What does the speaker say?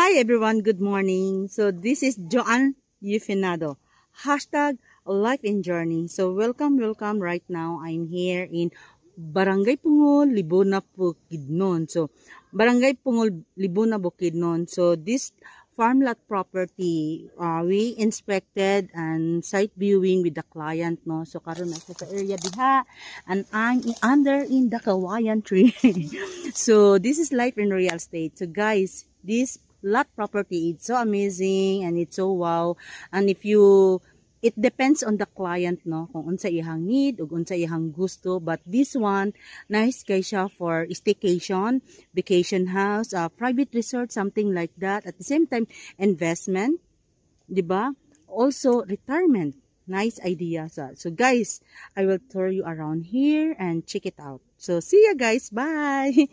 Hi everyone, good morning. So this is Joanne Eufinado. Hashtag Life in Journey. So welcome right now. I'm here in Barangay Pungol, Libuna, Bukidnon. So Barangay Pungol, Libuna, Bukidnon. So this farm lot property, we inspected and site viewing with the client, no. So karon na sa area diha and I'm under in the kawayan tree. So this is life in real estate. So guys, this lot property, it's so amazing and it's so wow. And if you, it depends on the client, no, kung unsa ihang need ug unsa ihang gusto. But this one nice kay siya for staycation, vacation house, private resort, something like that. At the same time investment, di ba? Also retirement. Nice idea. So guys, I will tour you around here and check it out. So see ya guys, bye.